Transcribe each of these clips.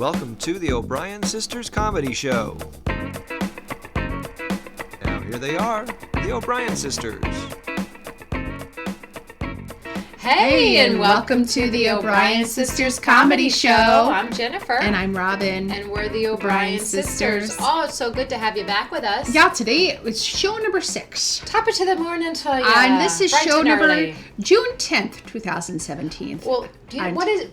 Welcome to the OBrien Sisters Comedy Show. Now here they are, the OBrien Sisters. Hey, and welcome to the OBrien Sisters Comedy Show. I'm Jennifer. And I'm Robin. And we're the OBrien Sisters. Oh, it's so good to have you back with us. Yeah, today it's show number 6. Top it to the morning till you. And this is show number early. June 10th, 2017. Well,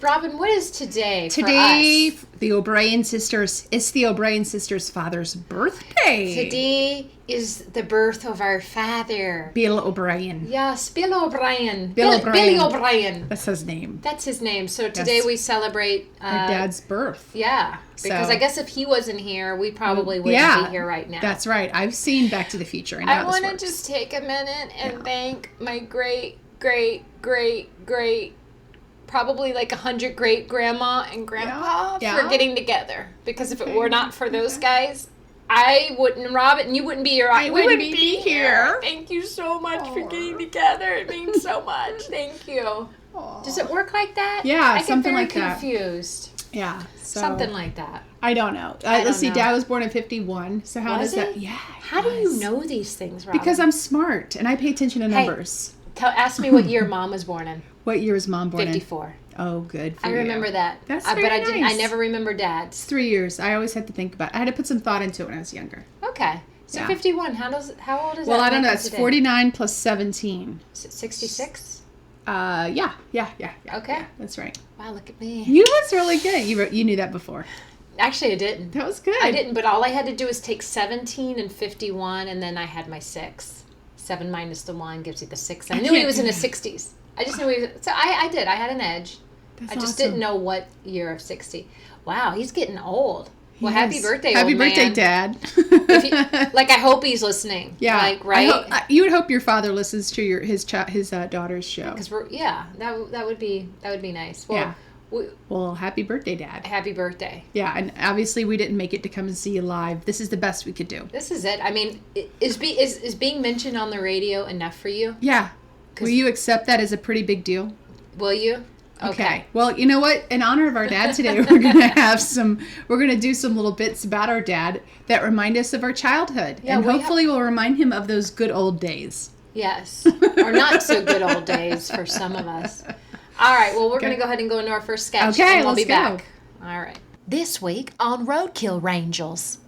Robin, what is today Today, for us? the OBrien Sisters, it's the OBrien Sisters' father's birthday. Today is the birth of our father. Bill O'Brien. Yes, Bill O'Brien. Billy O'Brien. That's his name. That's his name. So today we celebrate... Our dad's birth. Yeah, because So- I guess if he wasn't here, we probably wouldn't be here right now. That's right. I've seen Back to the Future. I want to just take a minute and thank my great, probably like 100 great grandma and grandpa for getting together. Because if it were not for those guys, I wouldn't, Robin, you wouldn't be here. We wouldn't be here. Thank you so much for getting together. It means so much. Thank you. Does it work like that? Yeah, something like that. I that. get very confused. Yeah. So, Something like that. I don't know. Let's see. Dad was born in 51. So how does that? Yeah. How do you know these things, Robin? Because I'm smart and I pay attention to numbers. Ask me what year Mom was born in. What year is Mom born 54. in? Oh, good for I remember you. that. That's But very I didn't. nice. I never remember Dad's. It's 3 years. I always had to think about it. I had to put some thought into it when I was younger. Okay. So Yeah. 51. How old is that? Well, I don't know. make It's today? 49 plus 17. 66. Yeah. Okay. Yeah, that's right. Wow, look at me. You was really good. You knew that before. Actually, I didn't. That was good. I didn't, but all I had to do was take 17 and 51, and then I had my 6. 7 minus the 1 gives you the 6. I knew he was in the 60s. I just knew he was. So I did. I had an edge. That's I just awesome. didn't know what year of 60. Wow, he's getting old. Well, Yes. happy birthday, Happy old birthday, man. Dad. I hope he's listening. Yeah. Like, right? You would hope your father listens to his daughter's show. Because that would be nice. Well, Yeah. Well, happy birthday, Dad. happy birthday. Yeah, and obviously we didn't make it to come and see you live. This is the best we could do. This is it. I mean, is being mentioned on the radio enough for you? Yeah. Will you accept that as a pretty big deal? Will you? Okay. Well, you know what? In honor of our dad today, we're gonna do some little bits about our dad that remind us of our childhood, Yeah, and hopefully we'll remind him of those good old days. Yes. Or not so good old days for some of us. All right. Well, we're going to go ahead and go into our first sketch. Okay, and we'll let's be go. back. All right. This week on Roadkill Rangels.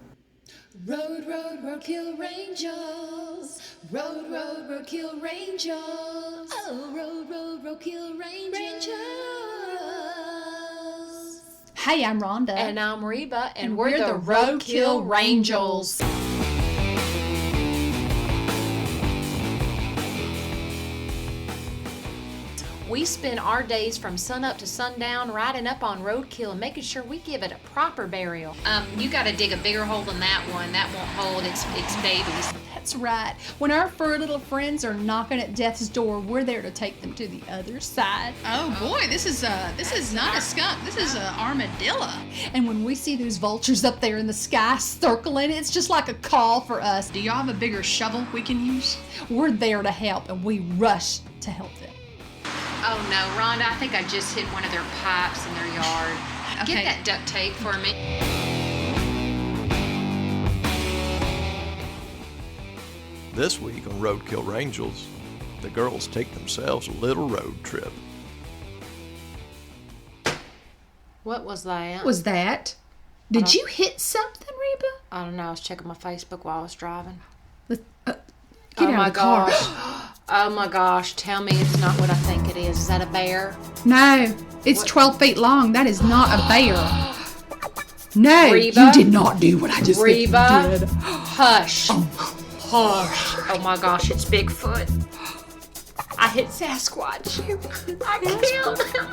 Roadkill Rangels. Roadkill Rangels. Oh, Roadkill Rangels. Hey, I'm Rhonda. And I'm Reba, and we're the Roadkill Rangels. We spend our days from sunup to sundown riding up on roadkill and making sure we give it a proper burial. You got to dig a bigger hole than that one. That won't hold its babies. That's right. When our fur little friends are knocking at death's door, we're there to take them to the other side. Oh boy, this is not a skunk. This is an armadillo. And when we see those vultures up there in the sky circling, it's just like a call for us. Do y'all have a bigger shovel we can use? We're there to help, and we rush to help them. Oh no, Rhonda, I think I just hit one of their pipes in their yard. Okay. Get that duct tape for me. This week on Roadkill Rangels, the girls take themselves a little road trip. What was that? What was that? Did you hit something, Reba? I don't know. I was checking my Facebook while I was driving. Get Oh out my of the car. gosh. Oh my gosh. Tell me it's not what I think it is. Is that a bear? No, it's 12 feet long. That is not a bear. No, Reba? you did not do what I just said you Reba? did. Hush. Hush. Oh my gosh, it's Bigfoot. I hit Sasquatch. I killed him.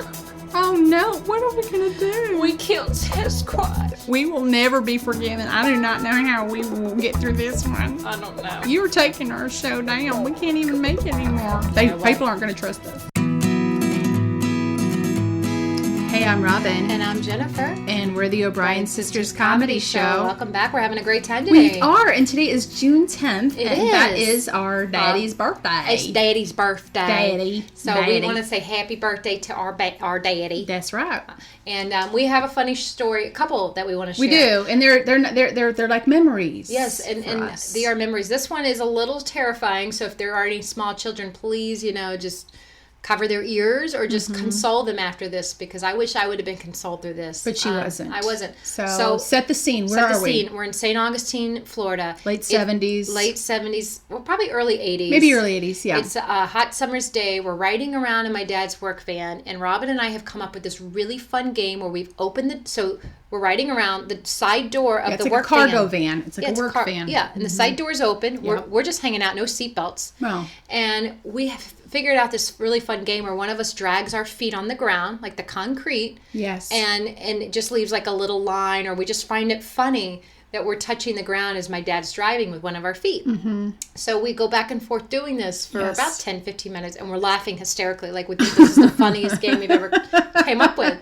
Oh no, what are we going to do? We killed Sasquatch. We will never be forgiven. I do not know how we will get through this one. I don't know. You were taking our show down. We can't even make it anymore. People aren't going to trust us. Hey, I'm Robin. And I'm Jennifer. And we're the OBrien Sisters Comedy Show. Welcome back. We're having a great time today. We are, and today is June 10th. And that is our daddy's birthday. It's Daddy's birthday. Daddy. So Daddy. we want to say happy birthday to our daddy. That's right. And we have a funny story, a couple that we want to share. We do, and they're like memories. Yes, and they are memories. This one is a little terrifying, so if there are any small children, please, just cover their ears or just console them after this, because I wish I would have been consoled through this. But she wasn't. I wasn't. So set the scene. Where are we? We're in St. Augustine, Florida. Late 70s. Late 70s. Well, probably early 80s. Maybe early 80s, yeah. It's a hot summer's day. We're riding around in my dad's work van, and Robin and I have come up with this really fun game where we've opened so we're riding around the side door of the work van. It's like a cargo van. It's like a work van. Yeah, and the side door is open. We're just hanging out, no seatbelts. Well. And we have figured out this really fun game where one of us drags our feet on the ground, like the concrete. Yes. And it just leaves like a little line, or we just find it funny that we're touching the ground as my dad's driving with one of our feet. Mm-hmm. So we go back and forth doing this for about 10, 15 minutes, and we're laughing hysterically, like this is the funniest game we've ever came up with.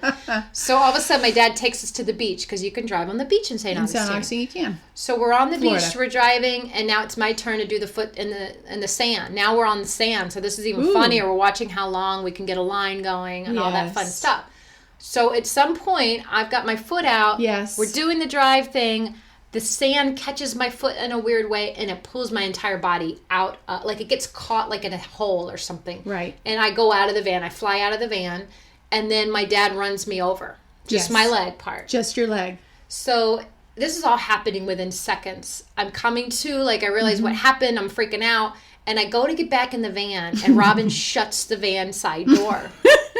So all of a sudden, my dad takes us to the beach, because you can drive on the beach in St. Augustine. In St. Augustine, you can. So we're on the Florida. beach, we're driving, and now it's my turn to do the foot in the sand. Now we're on the sand, so this is even funnier. We're watching how long we can get a line going and all that fun stuff. So at some point, I've got my foot out. Yes. We're doing the drive thing. The sand catches my foot in a weird way, and it pulls my entire body out. Like it gets caught like in a hole or something. Right. And I go out of the van. I fly out of the van, and then my dad runs me over. Just my leg part. Just your leg. So this is all happening within seconds. I'm coming to, like, I realize what happened. I'm freaking out. And I go to get back in the van, and Robin shuts the van side door.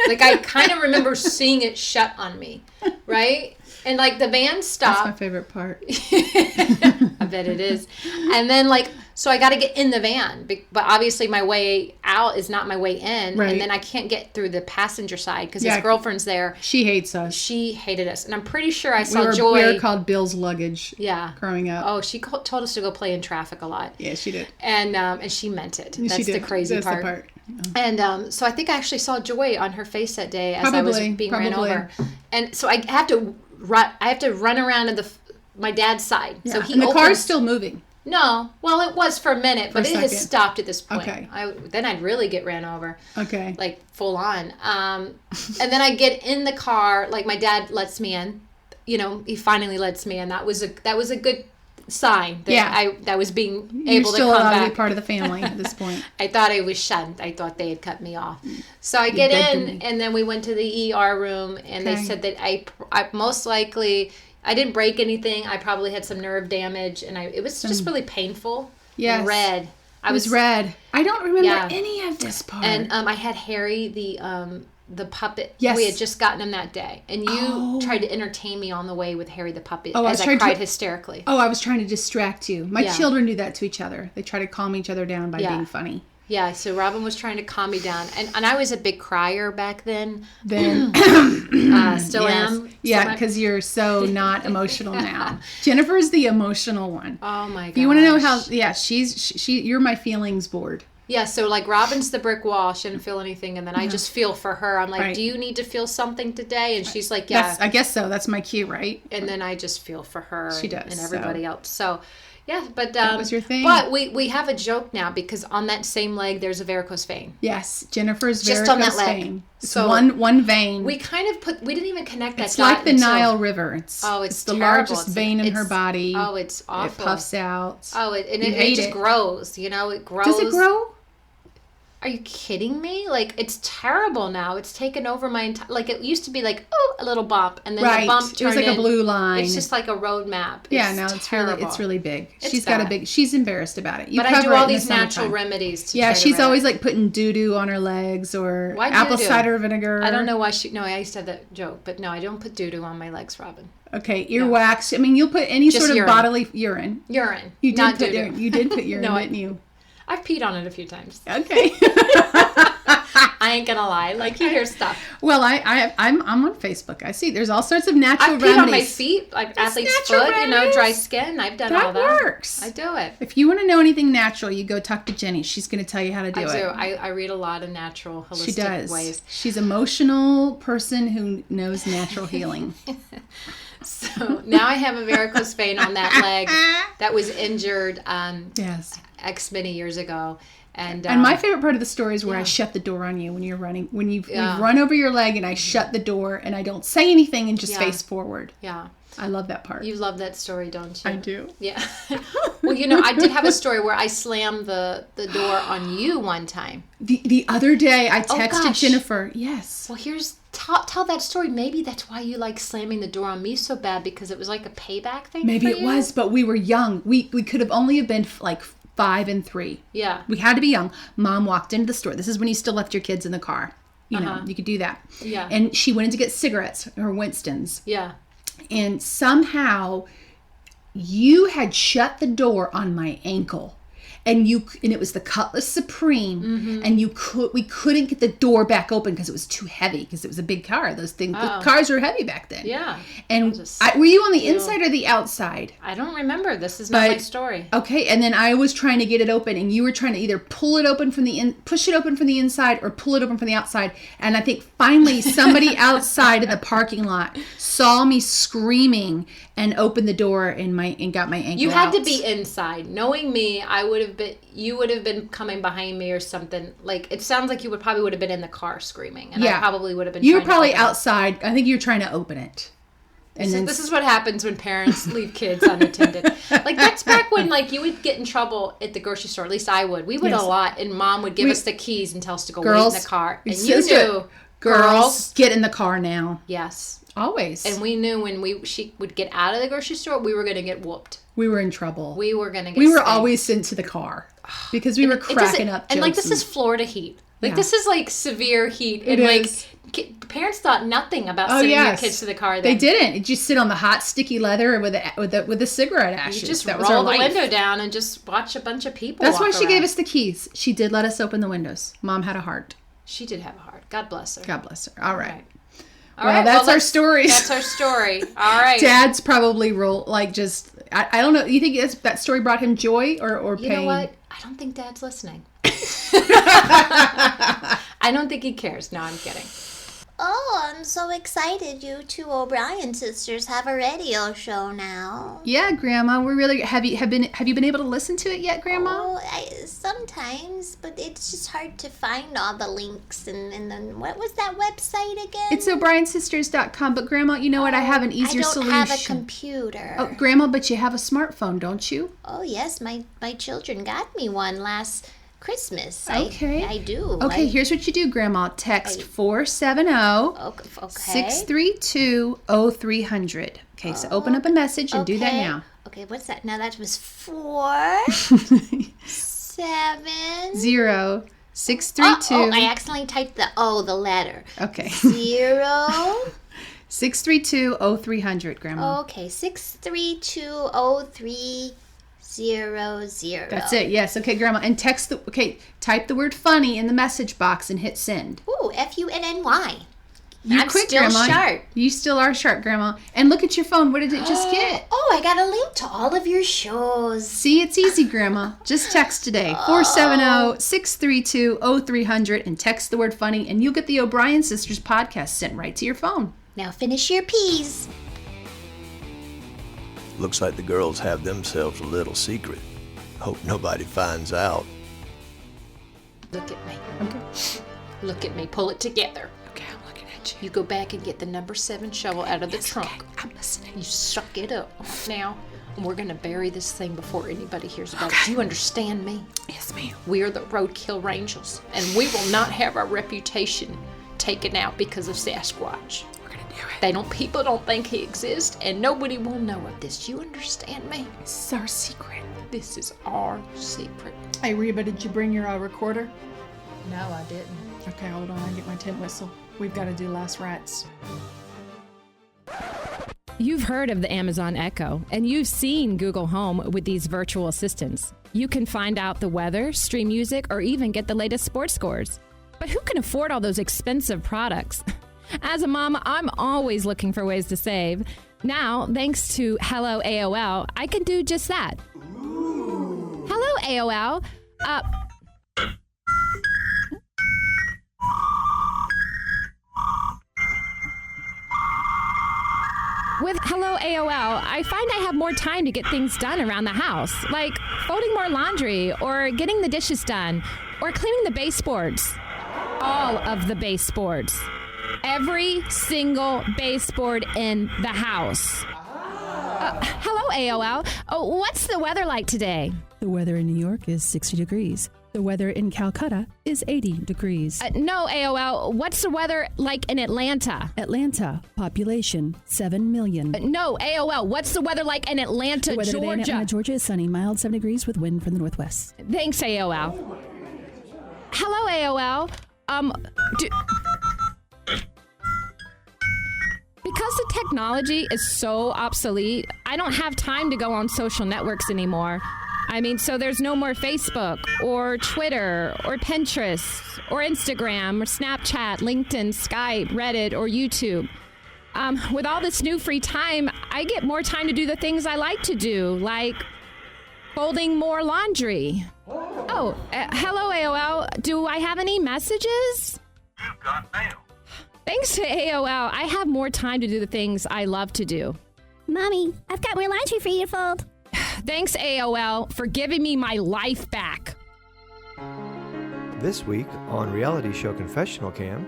Like, I kind of remember seeing it shut on me, right? And, like, the van stopped. That's my favorite part. I bet it is. And then, like, so I got to get in the van. But obviously my way out is not my way in. Right. And then I can't get through the passenger side because his girlfriend's there. She hates us. She hated us. And I'm pretty sure I saw Joy. We were called Bill's luggage. Yeah. Growing up. Oh, she told us to go play in traffic a lot. Yeah, she did. And she meant it. That's she did. the crazy part. The part. And so I think I actually saw joy on her face that day as I was being ran over. And so I have to run around to my dad's side. Yeah. So he and the car's still moving. No. Well, it was for a minute, but it has stopped at this point. Okay. Then I'd really get ran over. Okay. Like full on. And then I get in the car, like my dad lets me in. He finally lets me in. That was a good sign that I was being able to come allowed back. to be part of the family at this point. I thought I was shunned. I thought they had cut me off. So I get in, and then we went to the ER room, and they said that I most likely, I didn't break anything. I probably had some nerve damage, and it was just really painful. Yes. And red. It was red. I don't remember any of this part. And I had Harry, the puppet. Yes. We had just gotten him that day. And you tried to entertain me on the way with Harry the puppet as I cried hysterically. Oh, I was trying to distract you. My children do that to each other. They try to calm each other down by being funny. Yeah, so Robin was trying to calm me down. And I was a big crier back then. Still am. Yeah, because you're so not emotional now. Jennifer's the emotional one. Oh, my God. You want to know how, you're my feelings board. Yeah, so like Robin's the brick wall. She didn't feel anything, and then I just feel for her. I'm like, do you need to feel something today? And she's like, yeah. I guess so. That's my cue, right? And then I just feel for her she does, and everybody else. So, yeah, but that was your thing. But we have a joke now because on that same leg there's a varicose vein. Yes, Jennifer's just varicose on that leg. Vein. It's so one vein. We kind of we didn't even connect that. It's like the Nile River. It's the terrible. largest vein in her body. Oh, it's awful. It puffs out. Oh, it just grows. It grows. Does it grow? Are you kidding me? Like, it's terrible now. It's taken over my entire... Like, it used to be like, a little bump. And then the bump turned it was like a blue line. It's just like a road map. Now it's really big. She's embarrassed about it. But I do all these natural remedies to she's always like putting doo-doo on her legs or apple cider vinegar. I don't know why no, I used to have that joke. But no, I don't put doo-doo on my legs, Robin. Okay, earwax. I mean, you'll put any just sort of bodily urine. Urine. You did not put doo-doo. urine. You did put urine, didn't you? I've peed on it a few times. Okay. I ain't gonna lie. Like, you hear stuff. Well, I'm on Facebook. I see there's all sorts of natural I've remedies. peed on my feet, like athlete's foot, dry skin. I've done all that. That works. I do it. If you want to know anything natural, you go talk to Jenny. She's going to tell you how to do it. I read a lot of natural, holistic ways. She's an emotional person who knows natural healing. So now I have a varicose vein on that leg that was injured X many years ago. And my favorite part of the story is where I shut the door on you when you're running. When you've run over your leg and I shut the door and I don't say anything and just face forward. Yeah. I love that part. You love that story, don't you? I do. Yeah. Well, I did have a story where I slammed the door on you one time. The other day I texted Jennifer. Yes. Well, tell that story. Maybe that's why you like slamming the door on me so bad, because it was like a payback thing. Maybe it was, but we were young. We could have only have been like 5 and 3. Yeah. We had to be young. Mom walked into the store. This is when you still left your kids in the car. You know, you could do that. Yeah. And she went in to get cigarettes, or Winston's. Yeah. And somehow you had shut the door on my ankle. And it was the Cutlass Supreme, and we couldn't get the door back open because it was too heavy, because it was a big car. Those things, the cars were heavy back then. Yeah. And were you on the inside or the outside? I don't remember. This is not my story. Okay, and then I was trying to get it open, and you were trying to either push it open from the inside, or pull it open from the outside. And I think finally somebody outside in the parking lot saw me screaming and opened the door and got my ankle. You had to be inside. Knowing me, you would have been coming behind me or something. Like, it sounds like you would have been in the car screaming, and I probably would have been. You were probably outside. I think you were trying to open it. And this is what happens when parents leave kids unattended. Like, that's back when, like, you would get in trouble at the grocery store. At least I would. We would a lot, and Mom would give us the keys and tell us to go wait in the car. And you knew, girls, get in the car now. Yes. Always. And we knew when she would get out of the grocery store, we were going to get whooped. We were in trouble. We were going to get We were always sent to the car because we were cracking up jokes. And, like, this is Florida heat. Like, this is, like, severe heat. And, like, parents thought nothing about sending your kids to the car. They didn't. You just sit on the hot, sticky leather with the cigarette ashes. You just that roll the window down and just watch a bunch of people That's why walk she around. gave us the keys. She did let us open the windows. Mom had a heart. She did have a heart. God bless her. God bless her. All right. Well, that's our stories. That's our story. All right. Dad's probably I don't know. You think that story brought him joy or pain? You know what? I don't think Dad's listening. I don't think he cares. No, I'm kidding. Oh, I'm so excited. You two OBrien sisters have a radio show now. Yeah, Grandma. We're really have you been able to listen to it yet, Grandma? Oh, sometimes, but it's just hard to find all the links and then what was that website again? It's OBrienSisters.com. But Grandma, you know what? I have an easier solution. I don't have a computer. Oh, Grandma, but you have a smartphone, don't you? Oh yes, my children got me one last Christmas. Okay. I do. Okay, here's what you do, Grandma. Text 470-632-0300. Okay, so open up a message and do that now. Okay, what's that? Now that was 4 7 0 632. Oh, I accidentally typed the letter. Okay. 0 632-0300, Grandma. Okay, 632-0300. That's it. Yes. Okay, Grandma. And type the word funny in the message box and hit send. Ooh, FUNNY. I'm still Grandma. sharp. You still are sharp, Grandma. And look at your phone. What did it just get? Oh, I got a link to all of your shows. See, it's easy, Grandma. Just text today. 470-632-0300 and text the word funny, and you'll get the OBrien Sisters podcast sent right to your phone. Now finish your peas. Looks like the girls have themselves a little secret. Hope nobody finds out. Look at me. Okay. Look at me. Pull it together. Okay, I'm looking at you. You go back and get the number 7 shovel out of the trunk. Okay, I'm listening. You suck it up now. And we're going to bury this thing before anybody hears about it. Do you understand me? Yes, ma'am. We are the Roadkill Rangels, and we will not have our reputation taken out because of Sasquatch. We're going to do it. People don't think he exists, and nobody will know of this. You understand me? This is our secret. This is our secret. Hey, Reba, did you bring your recorder? No, I didn't. Okay, hold on. I get my tin whistle. We've got to do Last Rites. You've heard of the Amazon Echo, and you've seen Google Home with these virtual assistants. You can find out the weather, stream music, or even get the latest sports scores. But who can afford all those expensive products? As a mom, I'm always looking for ways to save. Now, thanks to Hello AOL, I can do just that. Ooh. Hello AOL. With Hello AOL, I find I have more time to get things done around the house, like folding more laundry or getting the dishes done or cleaning the baseboards. All of the baseboards. Every single baseboard in the house. Hello, AOL. Oh, what's the weather like today? The weather in New York is 60 degrees. The weather in Calcutta is 80 degrees. No, AOL. What's the weather like in Atlanta? Atlanta, population 7 million. No, AOL. What's the weather like in Atlanta, the weather Georgia? Today in Atlanta, Georgia is sunny, mild 7 degrees with wind from the northwest. Thanks, AOL. Hello, AOL. Because the technology is so obsolete, I don't have time to go on social networks anymore. So there's no more Facebook or Twitter or Pinterest or Instagram or Snapchat, LinkedIn, Skype, Reddit, or YouTube. With all this new free time, I get more time to do the things I like to do, like folding more laundry. Oh, hello, AOL. Do I have any messages? You've got mail. Thanks to AOL, I have more time to do the things I love to do. Mommy, I've got more laundry for you to fold. Thanks, AOL, for giving me my life back. This week on Reality Show Confessional Cam.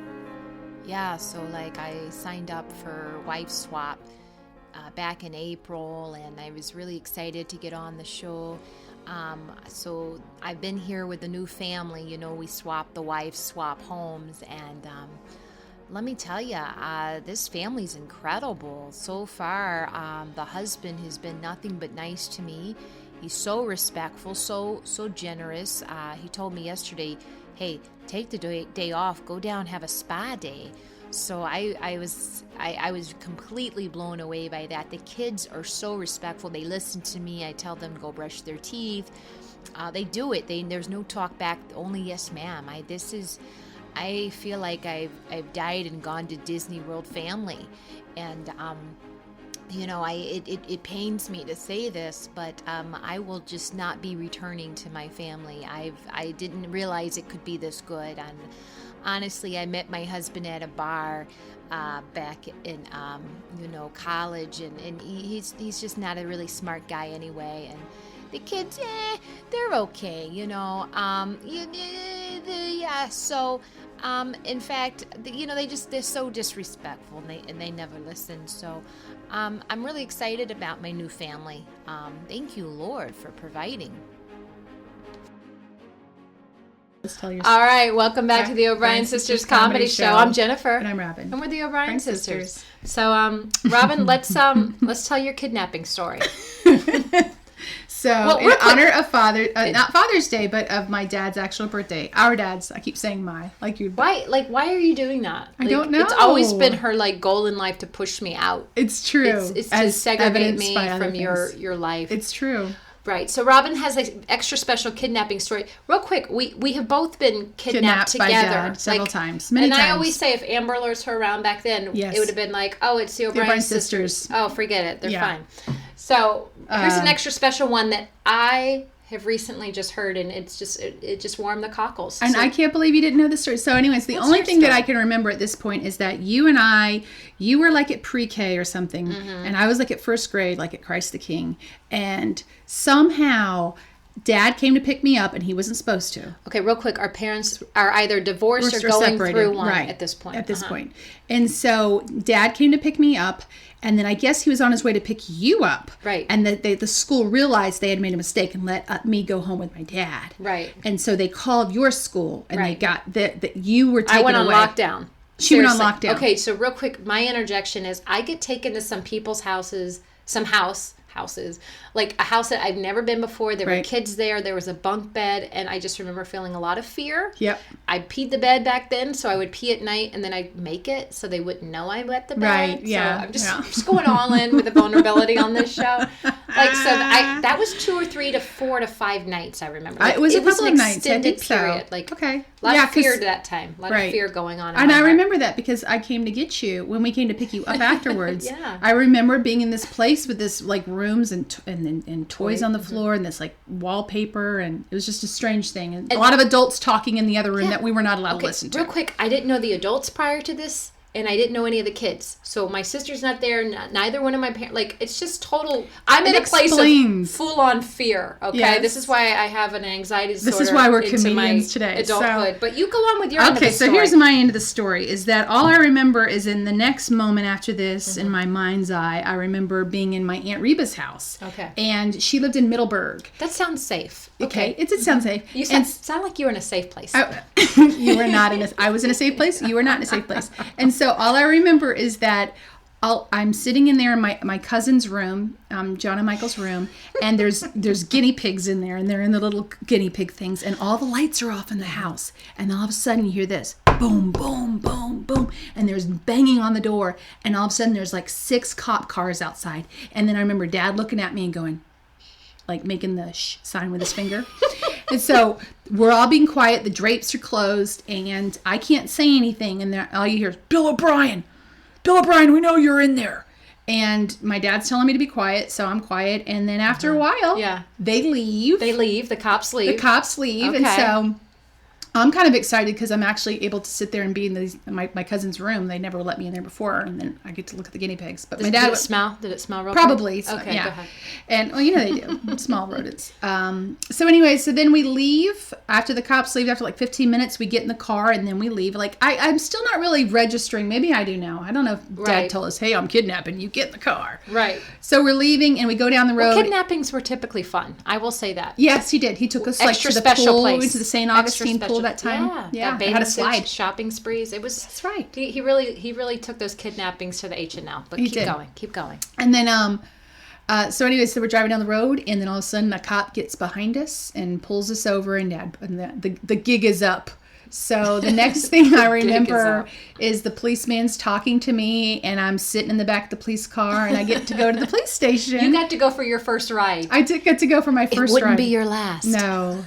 Yeah, so I signed up for Wife Swap back in April, and I was really excited to get on the show. So I've been here with the new family. We swap the wives, swap homes, and let me tell you, this family's incredible. So far, the husband has been nothing but nice to me. He's so respectful, so generous. He told me yesterday, hey, take the day off, go down, have a spa day. So I was completely blown away by that. The kids are so respectful. They listen to me. I tell them to go brush their teeth. They do it. There's no talk back, only yes, ma'am. I feel like I've died and gone to Disney World family, and it pains me to say this, but I will just not be returning to my family. I didn't realize it could be this good, and honestly, I met my husband at a bar back in college, and he's just not a really smart guy anyway, and the kids, they're okay, So, in fact, they're so disrespectful, and they never listen. So, I'm really excited about my new family. Thank you, Lord, for providing. All right, welcome back to the OBrien Sisters Comedy Show. I'm Jennifer, and I'm Robin, and we're the OBrien Sisters. So, Robin, let's tell your kidnapping story. So, in honor of not Father's Day, but of my dad's actual birthday, our dad's. I keep saying like you. Why are you doing that? I don't know. It's always been her goal in life to push me out. It's true. It's to segregate me from your life. It's true. Right. So Robin has an extra special kidnapping story. Real quick, we have both been kidnapped together by Dad several times. Many times. I always say if Amber Alerts were around back then, it would have been like, oh, it's the OBrien Sisters. Oh, forget it. They're fine. So here's an extra special one that I have recently just heard, and it just warmed the cockles. And I can't believe you didn't know the story. So anyways, the only thing that I can remember at this point is that you were like at pre-K or something, and I was like at first grade, like at Christ the King, and somehow Dad came to pick me up, and he wasn't supposed to. Okay, real quick, our parents are either divorced or going separated. Through one at this point. At this point. And so Dad came to pick me up, and then I guess he was on his way to pick you up. Right. And the school realized they had made a mistake and let me go home with my dad. Right. And so they called your school, and they got that you were taken away. I went on lockdown. She went on lockdown. Okay, so real quick, my interjection is I get taken to some people's houses, some house houses. Like a house that I've never been before. There were Right. kids there. There was a bunk bed. And I just remember feeling a lot of fear. Yep. I peed the bed back then. So I would pee at night and then I'd make it so they wouldn't know I wet the bed. Right, yeah, So I'm just, yeah. just going all in with the vulnerability on this show. Like, so that was 2 or 3 to 4 to 5 nights, I remember. Like, it was a couple an of nights. I extended think so. period. Like, Okay. a lot Yeah, of fear 'cause- at that time. A lot Right. of fear going on in And my I heart. remember that because I came to get you when we came to pick you up afterwards. Yeah. I remember being in this place with this like rooms and toys on the floor and this like wallpaper, and it was just a strange thing. And a lot of adults talking in the other room that we were not allowed to listen to. Real quick, I didn't know the adults prior to this, and I didn't know any of the kids. So my sister's not there, neither one of my parents. Like, it's just total. I'm in a place of full-on fear. Okay, Yes. this is why I have an anxiety disorder. This is why we're into comedians my today. Adulthood, but you go on with your end of the Okay, so story. here's my end of the story, is that all I remember is in the next moment after this, Mm-hmm. in my mind's eye, I remember being in my Aunt Reba's house. Okay. And she lived in Middleburg. That sounds safe. Okay, it sounds safe. You sound like you were in a safe place. You were not in a, I was in a safe place. You were not in a safe place. And so all I remember is that I'm sitting in there in my cousin's room, John and Michael's room, and there's guinea pigs in there, and they're in the little guinea pig things, and all the lights are off in the house, and all of a sudden you hear this boom, boom, boom, boom, and there's banging on the door, and all of a sudden there's like 6 cop cars outside, and then I remember Dad looking at me and going, like making the shh sign with his finger. And so we're all being quiet, the drapes are closed, and I can't say anything, and all you hear is, Bill O'Brien, we know you're in there. And my dad's telling me to be quiet, so I'm quiet. And then after a while, they leave. The cops leave. The cops leave. Okay. And so I'm kind of excited because I'm actually able to sit there and be in my cousin's room. They never let me in there before, and then I get to look at the guinea pigs. But my dad Did it smell? Did it smell real probably. good? Okay, yeah. go ahead. And well, you know they do. Small rodents. So anyway, so then we leave after the cops leave. After like 15 minutes, we get in the car and then we leave. Like I'm still not really registering. Maybe I do now. I don't know if Dad told us, "Hey, I'm kidnapping you. Get in the car." Right. So we're leaving and we go down the road. Well, kidnappings were typically fun. I will say that. Yes, he did. He took us like Extra to the special pool, place. we went to the St. Extra Augustine pool special. that time. Yeah, I had a slide. Shopping sprees. It was. That's right. He really took those kidnappings to the H&L. But He keep did. going. Keep going. And then, so anyway, so we're driving down the road, and then all of a sudden a cop gets behind us and pulls us over, and the gig is up. So the next thing I remember is the policeman's talking to me, and I'm sitting in the back of the police car, and I get to go to the police station. You got to go for your first ride. I did get to go for my first ride. It wouldn't be your last. No.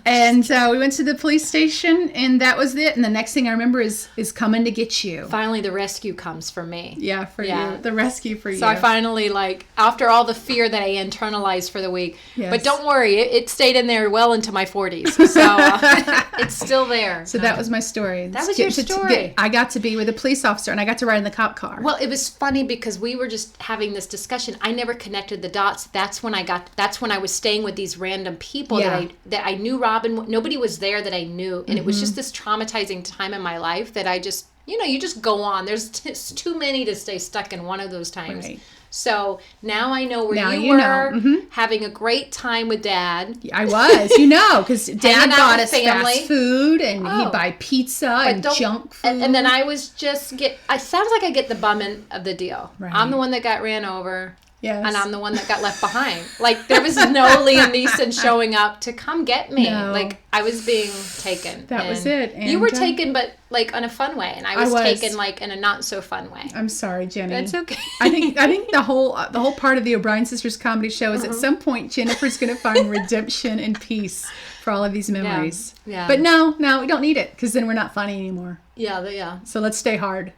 And we went to the police station, and that was it. And the next thing I remember is coming to get you. Finally, the rescue comes for me. Yeah, for you. The rescue for you. So I finally, after all the fear that I internalized for the week. Yes. But don't worry, it stayed in there well into my 40s. So it's still there. So that was my story. That was your story. I got to be with a police officer, and I got to ride in the cop car. Well, it was funny because we were just having this discussion. I never connected the dots. That's when I was staying with these random people that I knew Robin. Nobody was there that I knew. And it was just this traumatizing time in my life that I just, you just go on. There's too many to stay stuck in one of those times. Right. So now I know where Now you you were know. having a great time with Dad. I was, because Dad Hanging out bought with us family. fast food, and he'd buy pizza and junk food. And then I was just it sounds like I get the bum end of the deal. Right. I'm the one that got ran over. Yes. And I'm the one that got left behind. Like, there was no Liam Neeson showing up to come get me. No. Like, I was being taken. That was it. You were And, taken, but, in a fun way. And I was taken, in a not-so-fun way. I'm sorry, Jenny. That's okay. I think the whole part of the OBrien Sisters comedy show is at some point Jennifer's going to find redemption and peace for all of these memories. Yeah. But no, we don't need it, because then we're not funny anymore. Yeah. So let's stay hard.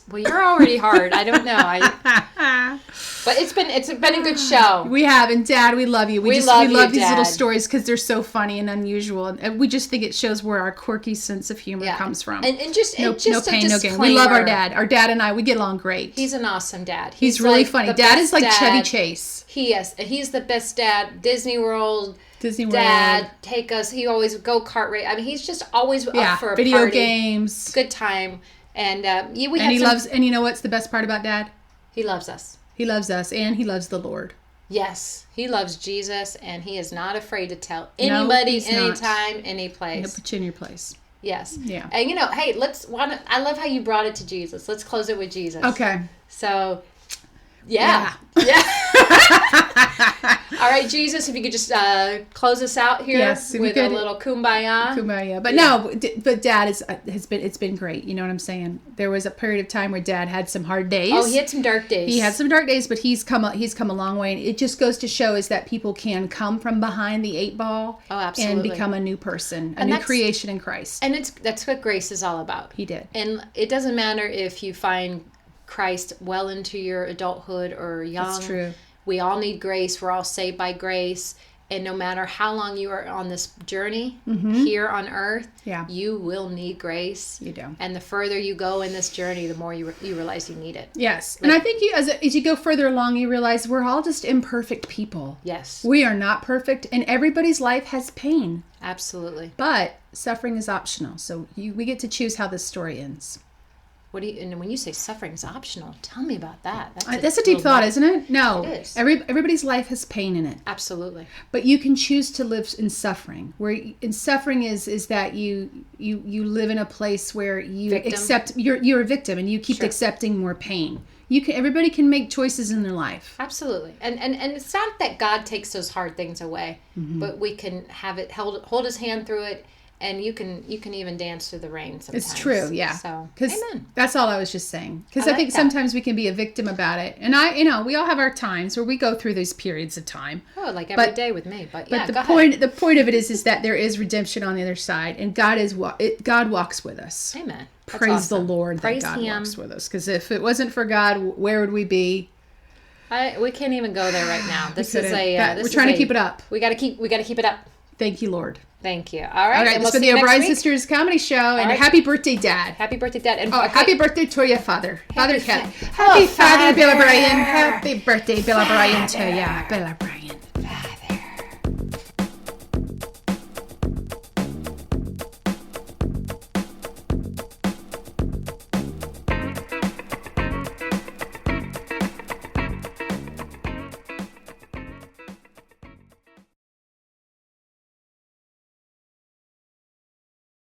Well, you're already hard. I don't know. But it's been a good show. We have, and Dad, we love you. We love love these Dad. little stories because they're so funny and unusual, and we just think it shows where our quirky sense of humor comes from. And just no a pain, no gain. We love our dad. Our dad and I, we get along great. He's an awesome dad. He's really funny. Dad is like Chevy Chase. He's the best dad. Disney World. Disney World. Dad, take us. He always go-kart race. I mean, he's just always up for a video party. games. Good time. And and you know what's the best part about Dad? He loves us. He loves us, and he loves the Lord. Yes, he loves Jesus, and he is not afraid to tell anybody, anytime, any place. He'll put you in your place. Yes. Yeah. And hey, I love how you brought it to Jesus. Let's close it with Jesus. Okay. So, Yeah. All right, Jesus, if you could just close us out here with a little kumbaya. Kumbaya. But but Dad it's been great. You know what I'm saying? There was a period of time where Dad had some hard days. Oh, he had some dark days. He had some dark days, but he's come a long way. And it just goes to show is that people can come from behind the 8 ball and become a new person, a new creation in Christ. And that's what grace is all about. He did. And it doesn't matter if you find Christ well into your adulthood or young. That's true. We all need grace. We're all saved by grace. And no matter how long you are on this journey here on earth, you will need grace. You do. And the further you go in this journey, the more you realize you need it. Yes. And I think as you go further along, you realize we're all just imperfect people. Yes. We are not perfect, and everybody's life has pain. Absolutely. But suffering is optional. So we get to choose how this story ends. And when you say suffering is optional, tell me about that. That's a deep thought, isn't it? No. It is. Everybody's life has pain in it. Absolutely. But you can choose to live in suffering. Where in suffering is that you live in a place where you accept you're a victim and you keep accepting more pain. Everybody can make choices in their life. Absolutely. And it's not that God takes those hard things away, but we can have it hold his hand through it. And you can even dance through the rain sometimes. It's true, yeah. So, amen. That's all I was just saying. Because I think sometimes we can be a victim about it. And we all have our times where we go through these periods of time. Oh, like every day with me. But the point of it is that there is redemption on the other side, and God walks with us. Amen. That's Praise awesome. the Lord that God walks with us. Because if it wasn't for God, where would we be? We can't even go there right now. We're trying to keep it up. We got to keep it up. Thank you, Lord. Thank you. All right. This has been the OBrien Sisters Comedy Show. And happy birthday, Dad. Happy birthday, Dad. And happy birthday to your father. Happy Father, Bill O'Brien. Happy birthday, Bill O'Brien, to you, Bill O'Brien.